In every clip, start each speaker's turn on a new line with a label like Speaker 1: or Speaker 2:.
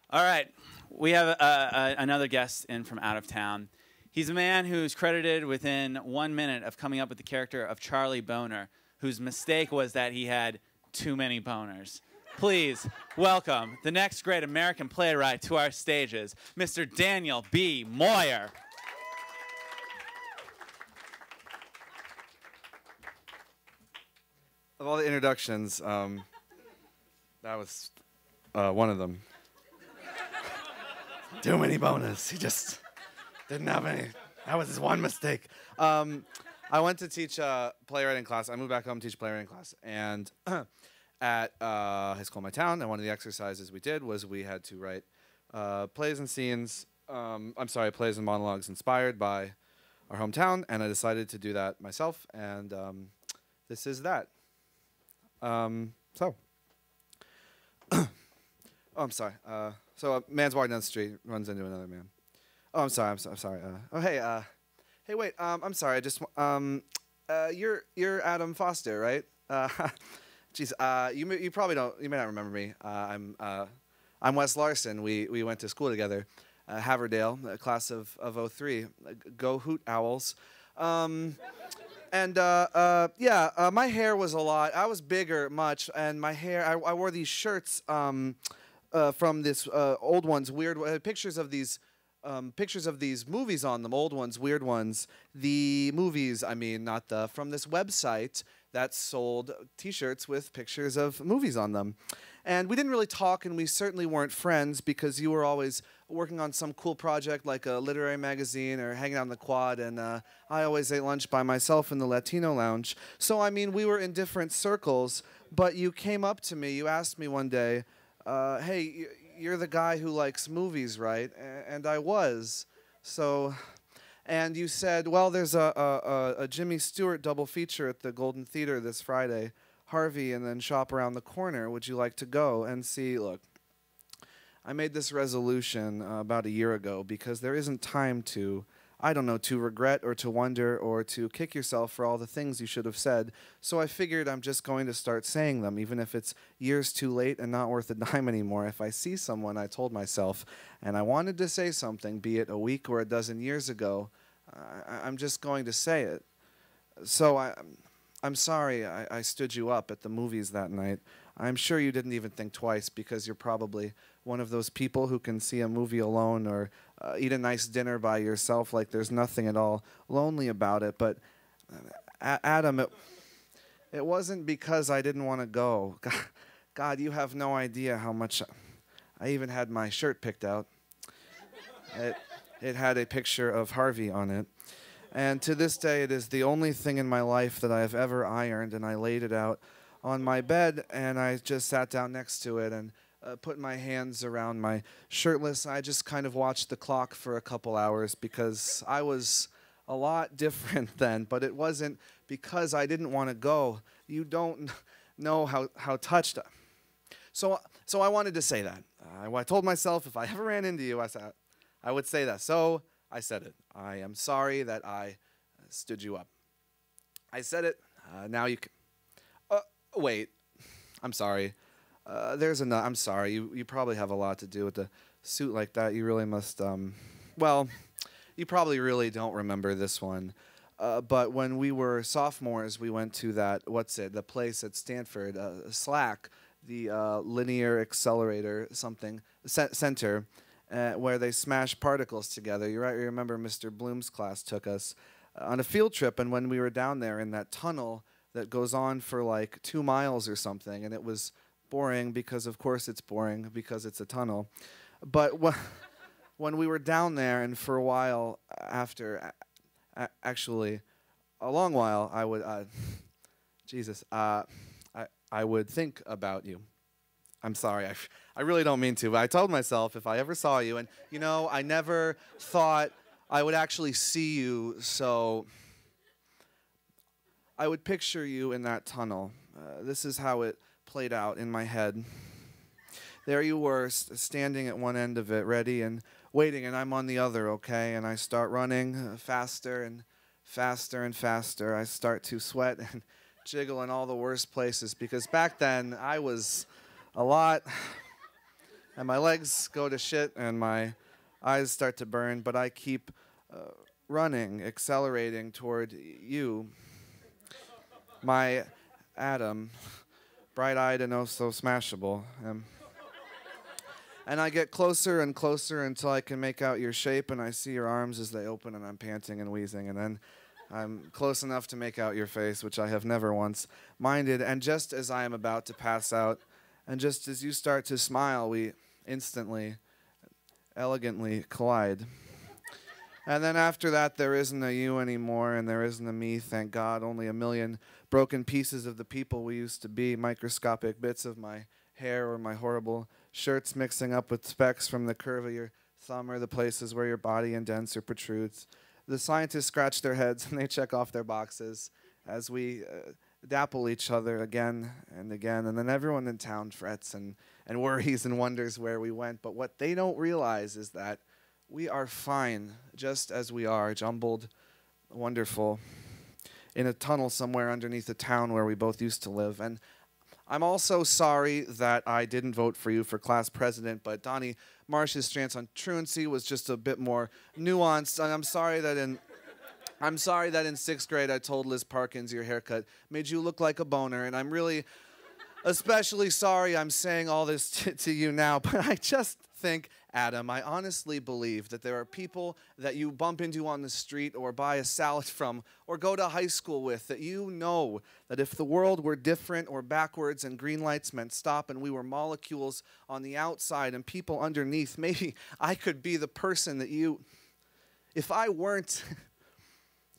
Speaker 1: All right, we have another guest in from out of town. He's a man who's credited within 1 minute of coming up with the character of Charlie Boner, whose mistake was that he had too many boners. Please welcome the next great American playwright to our stages, Mr. Daniel B. Moyer.
Speaker 2: Of all the introductions, that was one of them. Too many bonus. He just didn't have any. That was his one mistake. I went to teach playwriting class. I moved back home to teach playwriting class. And at high school in my town, and one of the exercises we did was we had to write plays and scenes, plays and monologues inspired by our hometown. And I decided to do that myself. And this is that. Oh, I'm sorry. So a man's walking down the street, runs into another man. Oh, I'm sorry. I'm sorry. Hey, wait. I'm sorry. I just, you're Adam Foster, right? Geez, you probably don't. You may not remember me. I'm Wes Larson. We went to school together, Haverdale, a class of '03. Go Hoot Owls. My hair was a lot. I was bigger, much, and my hair. I wore these shirts from this old ones, weird pictures of these movies on them, old ones, weird ones. The movies, I mean, not the from this website that sold T-shirts with pictures of movies on them. And we didn't really talk, and we certainly weren't friends because you were always working on some cool project like a literary magazine or hanging out in the quad, and I always ate lunch by myself in the Latino lounge. So, I mean, we were in different circles, but you came up to me, you asked me one day, hey, you're the guy who likes movies, right? And I was. So, and you said, well, there's a Jimmy Stewart double feature at the Golden Theater this Friday. Harvey, and then Shop Around the Corner. Would you like to go and see? Look, I made this resolution about a year ago because there isn't time to, I don't know, to regret or to wonder or to kick yourself for all the things you should have said. So I figured I'm just going to start saying them, even if it's years too late and not worth a dime anymore. If I see someone, I told myself, and I wanted to say something, be it a week or a dozen years ago, I'm just going to say it. So I'm sorry I stood you up at the movies that night. I'm sure you didn't even think twice because you're probably one of those people who can see a movie alone or eat a nice dinner by yourself like there's nothing at all lonely about it. But Adam, it wasn't because I didn't want to go. God, you have no idea how much. I even had my shirt picked out. It had a picture of Harvey on it. And to this day, it is the only thing in my life that I have ever ironed, and I laid it out on my bed, and I just sat down next to it and put my hands around my shirtless. I just kind of watched the clock for a couple hours because I was a lot different then, but it wasn't because I didn't want to go. You don't know how touched. So I wanted to say that. I told myself if I ever ran into you, I would say that. So I said it. I am sorry that I stood you up. I said it. Now you can. Wait. I'm sorry. I'm sorry. You probably have a lot to do with a suit like that. You really must. Well, you probably really don't remember this one. But when we were sophomores, we went to the place at Stanford, SLAC, the Linear Accelerator Center. Where they smash particles together. You remember Mr. Bloom's class took us on a field trip, and when we were down there in that tunnel that goes on for like 2 miles or something, and it was boring because, of course, it's boring because it's a tunnel. But when we were down there, and for a while after, actually, a long while, I would, I would think about you. I'm sorry, I really don't mean to, but I told myself if I ever saw you, and you know, I never thought I would actually see you, so I would picture you in that tunnel. This is how it played out in my head. There you were, standing at one end of it, ready and waiting, and I'm on the other, okay? And I start running faster and faster and faster. I start to sweat and jiggle in all the worst places because back then I was a lot and my legs go to shit, and my eyes start to burn, but I keep running, accelerating toward you, my Adam, bright-eyed and oh so smashable. And I get closer and closer until I can make out your shape, and I see your arms as they open, and I'm panting and wheezing, and then I'm close enough to make out your face, which I have never once minded. And just as I am about to pass out, and just as you start to smile, we instantly, elegantly collide. And then after that, there isn't a you anymore, and there isn't a me, thank God. Only a million broken pieces of the people we used to be, microscopic bits of my hair or my horrible shirts mixing up with specks from the curve of your thumb or the places where your body indents or protrudes. The scientists scratch their heads and they check off their boxes as we dapple each other again and again. And then everyone in town frets and worries and wonders where we went. But what they don't realize is that we are fine just as we are, jumbled, wonderful, in a tunnel somewhere underneath the town where we both used to live. And I'm also sorry that I didn't vote for you for class president, but Donnie Marsh's stance on truancy was just a bit more nuanced. And I'm sorry that in sixth grade I told Liz Parkins your haircut made you look like a boner, and I'm really especially sorry I'm saying all this to you now, but I just think, Adam, I honestly believe that there are people that you bump into on the street or buy a salad from or go to high school with that you know that if the world were different or backwards and green lights meant stop and we were molecules on the outside and people underneath, maybe I could be the person that you, if I weren't,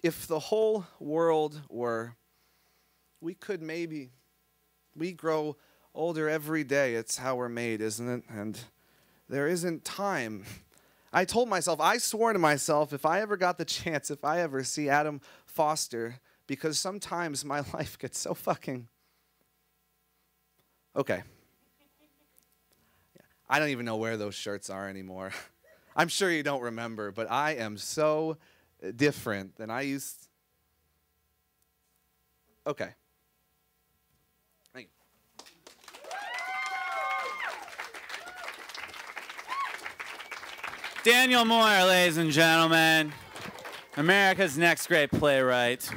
Speaker 2: if the whole world were, we could maybe, we grow older every day. It's how we're made, isn't it? And there isn't time. I told myself, I swore to myself, if I ever got the chance, if I ever see Adam Foster, because sometimes my life gets so fucking... Okay. I don't even know where those shirts are anymore. I'm sure you don't remember, but I am so different than I used... Okay.
Speaker 1: Daniel Moyer, ladies and gentlemen, America's next great playwright.